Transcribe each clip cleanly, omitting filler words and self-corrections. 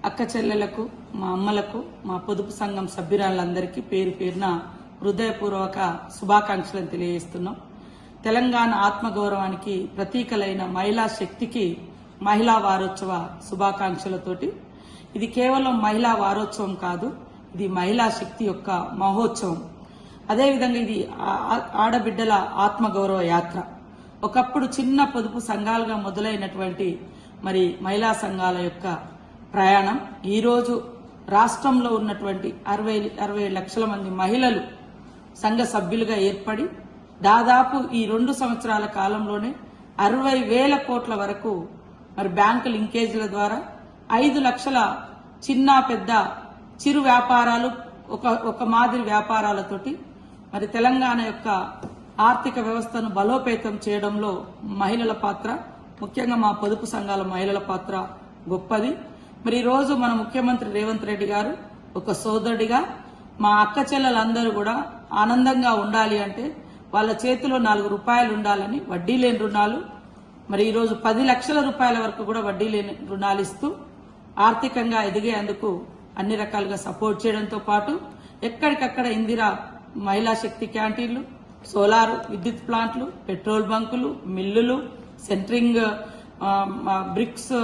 అక్క చెల్లెలకు, మా అమ్మలకు, మా పొదుపు సంఘం సభ్యురాళ్ళందరికీ పేరు పేరున హృదయపూర్వక శుభాకాంక్షలను తెలియజేస్తున్నాం. తెలంగాణ ఆత్మగౌరవానికి ప్రతీకలైన మహిళా శక్తికి మహిళా వారోత్సవ శుభాకాంక్షలతోటి. ఇది కేవలం మహిళా వారోత్సవం కాదు, ఇది మహిళా శక్తి యొక్క మహోత్సవం. అదేవిధంగా ఇది ఆడబిడ్డల ఆత్మగౌరవ యాత్ర. ఒకప్పుడు చిన్న పొదుపు సంఘాలుగా మొదలైనటువంటి మహిళా సంఘాల యొక్క ప్రయాణం ఈరోజు రాష్ట్రంలో ఉన్నటువంటి 60 లక్షల మంది మహిళలు సంఘ సభ్యులుగా ఏర్పడి దాదాపు ఈ 2 సంవత్సరాల కాలంలోనే 60,000 కోట్ల వరకు బ్యాంకు లింకేజీల ద్వారా 5 లక్షల చిన్న పెద్ద చిరు వ్యాపారాలు ఒక మాదిరి వ్యాపారాలతోటి తెలంగాణ యొక్క ఆర్థిక వ్యవస్థను బలోపేతం చేయడంలో మహిళల పాత్ర, ముఖ్యంగా మా పొదుపు సంఘాల మహిళల పాత్ర గొప్పది. ఈ రోజు మన ముఖ్యమంత్రి రేవంత్ రెడ్డి గారు ఒక సోదరుడిగా మా అక్క చెల్లెలందరూ కూడా ఆనందంగా ఉండాలి అంటే వాళ్ళ చేతిలో 4 రూపాయలు ఉండాలని వడ్డీ లేని రుణాలు ఈరోజు 10 లక్షల రూపాయల వరకు కూడా వడ్డీ లేని రుణాలు ఇస్తూ ఆర్థికంగా ఎదిగేందుకు అన్ని రకాలుగా సపోర్ట్ చేయడంతో పాటు ఎక్కడికక్కడ ఇందిరా మహిళా శక్తి క్యాంటీన్లు, సోలార్ విద్యుత్ ప్లాంట్లు, పెట్రోల్ బంకులు, మిల్లులు, సెంట్రింగ్ బ్రిక్స్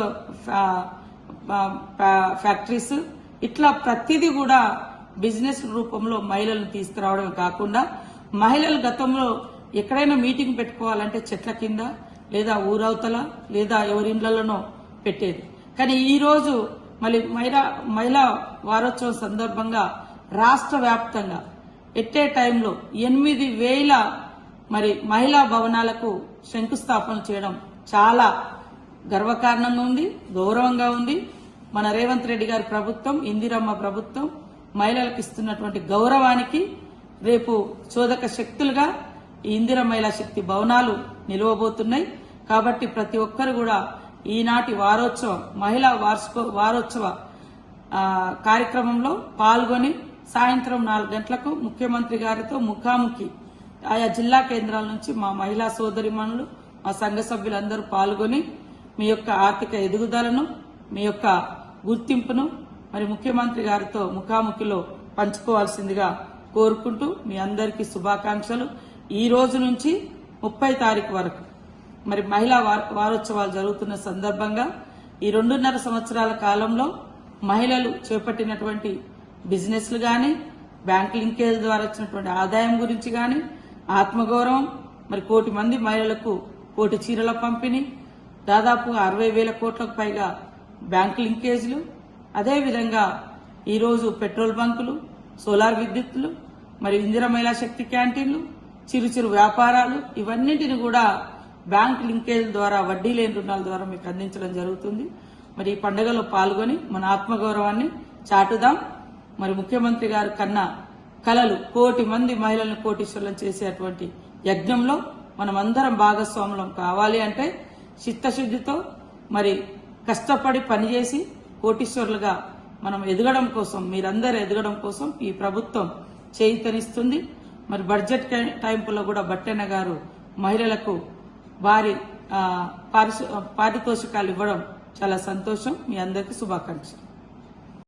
ఫ్యాక్టరీస్, ఇట్లా ప్రతిదీ కూడా బిజినెస్ రూపంలో మహిళలను తీసుకురావడమే కాకుండా మహిళలు గతంలో ఎక్కడైనా మీటింగ్ పెట్టుకోవాలంటే చెట్ల కింద లేదా ఊరవతల లేదా ఎవరిండ్లలోనో పెట్టేది. కానీ ఈ రోజు మహిళా వారోత్సవం సందర్భంగా రాష్ట్ర వ్యాప్తంగా ఎట్టే టైంలో 8,000 మహిళా భవనాలకు శంకుస్థాపన చేయడం చాలా గర్వకారణంగా ఉంది, గౌరవంగా ఉంది. మన రేవంత్ రెడ్డి గారి ప్రభుత్వం, ఇందిరమ్మ ప్రభుత్వం మహిళలకు ఇస్తున్నటువంటి గౌరవానికి రేపు చోదక శక్తులుగా ఈ ఇందిరా మహిళా శక్తి భవనాలు నిలవబోతున్నాయి. కాబట్టి ప్రతి ఒక్కరు కూడా ఈనాటి మహిళా వారోత్సవ కార్యక్రమంలో పాల్గొని సాయంత్రం 4 గంటలకు ముఖ్యమంత్రి గారితో ముఖాముఖి ఆయా జిల్లా కేంద్రాల నుంచి మా మహిళా సోదరిమణులు, మా సంఘ సభ్యులందరూ పాల్గొని మీ యొక్క ఆర్థిక ఎదుగుదలను, మీ యొక్క గుర్తింపును ముఖ్యమంత్రి గారితో ముఖాముఖిలో పంచుకోవాల్సిందిగా కోరుకుంటూ మీ అందరికీ శుభాకాంక్షలు. ఈ రోజు నుంచి 30 తారీఖు వరకు మహిళా వారోత్సవాలు జరుగుతున్న సందర్భంగా ఈ 2.5 సంవత్సరాల కాలంలో మహిళలు చేపట్టినటువంటి బిజినెస్లు గాని, బ్యాంక్ లింకేజ్ ద్వారా వచ్చినటువంటి ఆదాయం గురించి గాని, ఆత్మగౌరవం, 1 కోటి మంది మహిళలకు 1 కోటి చీరల పంపిణీ, దాదాపు 60,000 కోట్లకు పైగా బ్యాంక్ లింకేజ్లు, అదేవిధంగా ఈరోజు పెట్రోల్ బంకులు, సోలార్ విద్యుత్తులు, ఇందిరా మహిళా శక్తి క్యాంటీన్లు, చిరు వ్యాపారాలు, ఇవన్నింటిని కూడా బ్యాంక్ లింకేజ్ ద్వారా వడ్డీ లేని రుణాల ద్వారా మీకు అందించడం జరుగుతుంది. ఈ పండుగలో పాల్గొని మన ఆత్మగౌరవాన్ని చాటుదాం. ముఖ్యమంత్రి గారు కన్నా కలలు 1 కోటి మంది మహిళలను కోటీశ్వరులను చేసేటువంటి యజ్ఞంలో మనమందరం భాగస్వాములం కావాలి అంటే చిత్తశుద్ధితో కష్టపడి పనిచేసి కోటీశ్వరులుగా మనం ఎదగడం కోసం, మీరందరూ ఎదగడం కోసం ఈ ప్రభుత్వం చేయూతనిస్తుంది. బడ్జెట్ టైంలో కూడా బట్టెన్న గారు మహిళలకు వారి పారితోషికాలు ఇవ్వడం చాలా సంతోషం. మీ అందరికీ శుభాకాంక్షలు.